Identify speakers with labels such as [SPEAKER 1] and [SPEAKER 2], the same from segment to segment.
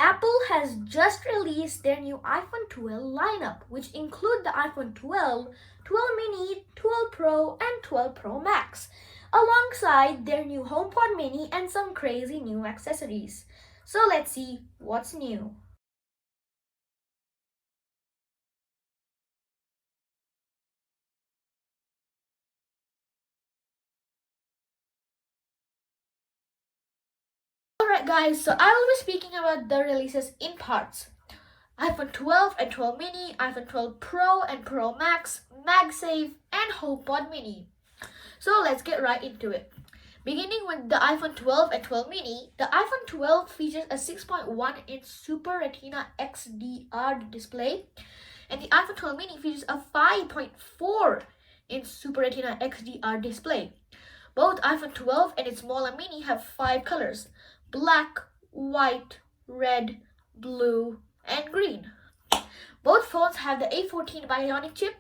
[SPEAKER 1] Apple has just released their new iPhone 12 lineup, which include the iPhone 12, 12 mini, 12 Pro, and 12 Pro Max, alongside their new HomePod mini and some crazy new accessories. So let's see what's new. Alright guys, so I will be speaking about the releases in parts. iPhone 12 and 12 mini, iPhone 12 Pro and Pro Max, MagSafe, and HomePod mini. So let's get right into it. Beginning with the iPhone 12 and 12 mini, the iPhone 12 features a 6.1-inch Super Retina XDR display, and the iPhone 12 mini features a 5.4-inch Super Retina XDR display. Both iPhone 12 and its smaller mini have 5 colors: black, white, red, blue, and green. Both phones have the A14 Bionic chip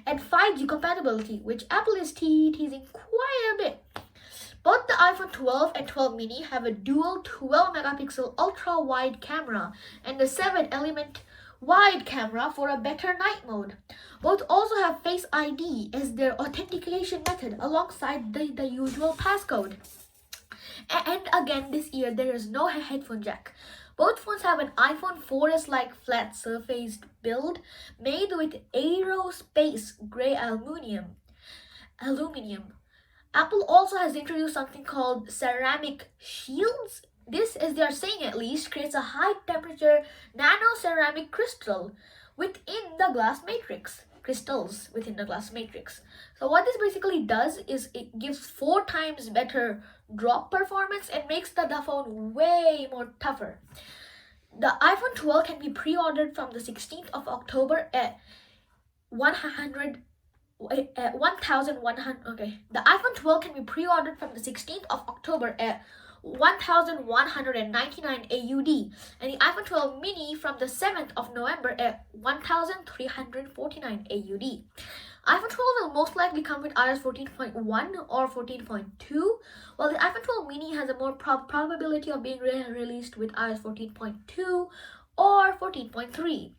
[SPEAKER 1] and 5G compatibility, which Apple is teasing quite a bit. Both the iPhone 12 and 12 mini have a dual 12-megapixel ultra-wide camera and a 7-element wide camera for a better night mode. Both also have Face ID as their authentication method alongside the usual passcode. And again, this year there is no headphone jack. Both phones have an iPhone 4S-like flat-surfaced build made with aerospace gray aluminium. Apple also has introduced something called ceramic shields. This, as they are saying at least, creates a high-temperature nano-ceramic crystals within the glass matrix. So what this basically does is it gives 4 times better drop performance and makes the phone way more tougher. The iPhone 12 can be pre-ordered from the 16th of October at 1,100. Okay, the iPhone 12 can be pre-ordered from the 16th of October at 1,199 AUD, and the iPhone 12 mini from the 7th of November at 1,349 AUD. iPhone 12 will most likely come with iOS 14.1 or 14.2, while the iPhone 12 mini has a more probability of being released with iOS 14.2 or 14.3.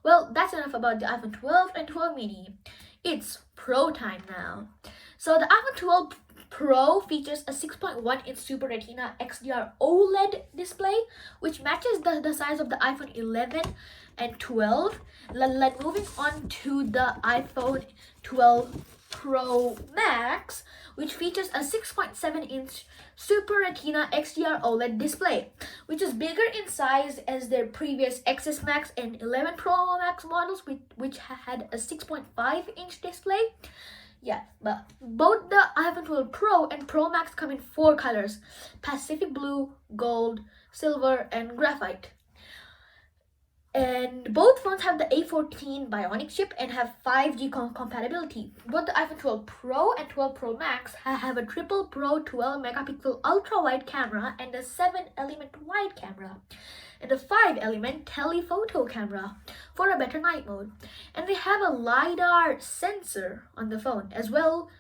[SPEAKER 1] Well, that's enough about the iPhone 12 and 12 mini. It's Pro time now. So the iPhone 12 Pro features a 6.1-inch Super Retina XDR OLED display, which matches the size of the iPhone 11 and 12. Moving on to the iPhone 12 Pro Max, which features a 6.7-inch Super Retina XDR OLED display, which is bigger in size as their previous XS Max and 11 Pro Max models, which had a 6.5-inch display. Yeah, but both the iPhone 12 Pro and Pro Max come in 4 colors: Pacific Blue, Gold, Silver, and Graphite. And both phones have the A14 Bionic chip and have 5G compatibility. Both the iPhone 12 Pro and 12 Pro Max have a triple Pro 12-megapixel ultra-wide camera and a 7-element wide camera, and a 5-element telephoto camera for a better night mode. And they have a LiDAR sensor on the phone as well,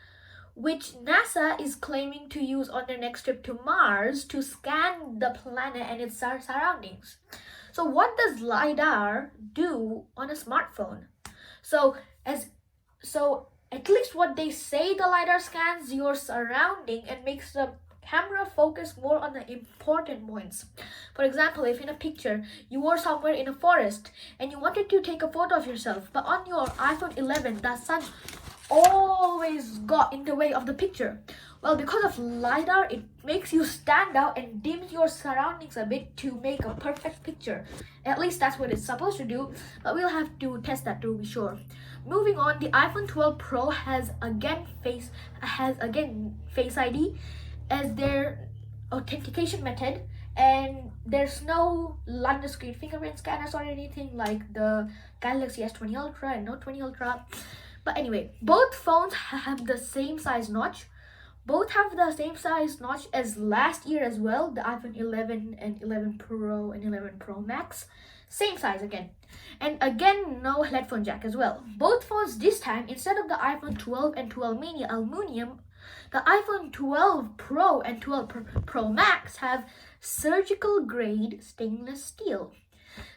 [SPEAKER 1] which NASA is claiming to use on their next trip to Mars to scan the planet and its surroundings. So what does LiDAR do on a smartphone? So at least what they say, the LiDAR scans your surrounding and makes the camera focus more on the important points. For example, if in a picture you were somewhere in a forest and you wanted to take a photo of yourself, but on your iPhone 11 the sun always got in the way of the picture. Well, because of LiDAR, it makes you stand out and dims your surroundings a bit to make a perfect picture. At least that's what it's supposed to do, but we'll have to test that to be sure. Moving on, the iPhone 12 Pro has again Face ID as their authentication method, and there's no London screen fingerprint scanners or anything like the Galaxy S20 Ultra and Note 20 Ultra. But anyway, both phones have the same size notch. Both have the same size notch as last year as well, the iPhone 11 and 11 Pro and 11 Pro Max. Same size again. And again, no headphone jack as well. Both phones this time, instead of the iPhone 12 and 12 mini aluminum, the iPhone 12 Pro and 12 Pro Max have surgical grade stainless steel.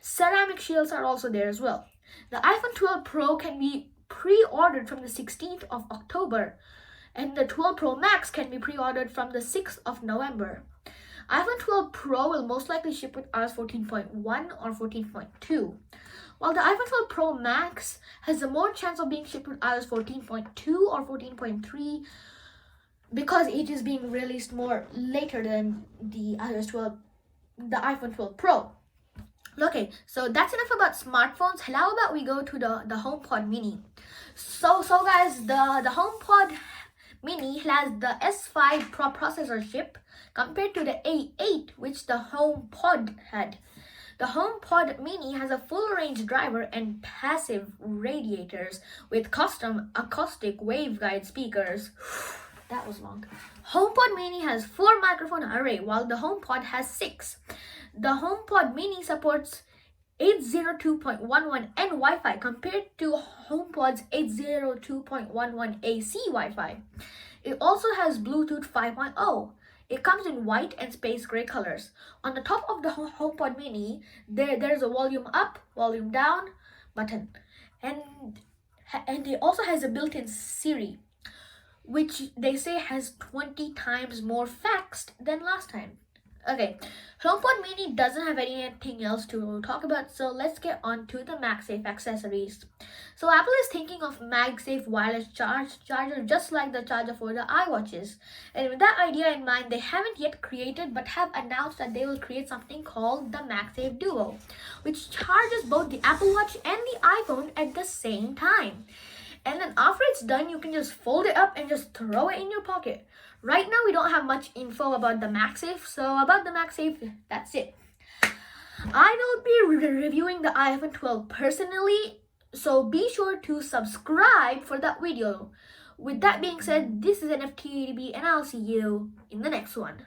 [SPEAKER 1] Ceramic shields are also there as well. The iPhone 12 Pro can be pre-ordered from the 16th of October, and the 12 Pro Max can be pre-ordered from the 6th of November. iPhone 12 Pro will most likely ship with iOS 14.1 or 14.2, while the iPhone 12 Pro Max has a more chance of being shipped with iOS 14.2 or 14.3 because it is being released more later than the iPhone 12 Pro. Okay, so that's enough about smartphones. How about we go to the HomePod Mini? So guys, the HomePod Mini has the S5 Pro processor chip compared to the A8 which the HomePod had. The HomePod Mini has a full range driver and passive radiators with custom acoustic waveguide speakers. That was long. HomePod Mini has 4 microphone array while the HomePod has 6. The HomePod Mini supports 802.11n Wi-Fi compared to HomePod's 802.11 AC Wi-Fi. It also has Bluetooth 5.0. It comes in white and space gray colors. On the top of the HomePod Mini, there's a volume up, volume down button. And it also has a built-in Siri, which they say has 20 times more facts than last time. Okay, HomePod Mini doesn't have anything else to talk about, so let's get on to the MagSafe accessories. So Apple is thinking of MagSafe wireless charger just like the charger for the iWatches. And with that idea in mind, they haven't yet created but have announced that they will create something called the MagSafe Duo, which charges both the Apple Watch and the iPhone at the same time. And then after it's done, you can just fold it up and just throw it in your pocket. Right now, we don't have much info about the MagSafe, so about the MagSafe, that's it. I will be reviewing the iPhone 12 personally, so be sure to subscribe for that video. With that being said, this is NFTADB and I'll see you in the next one.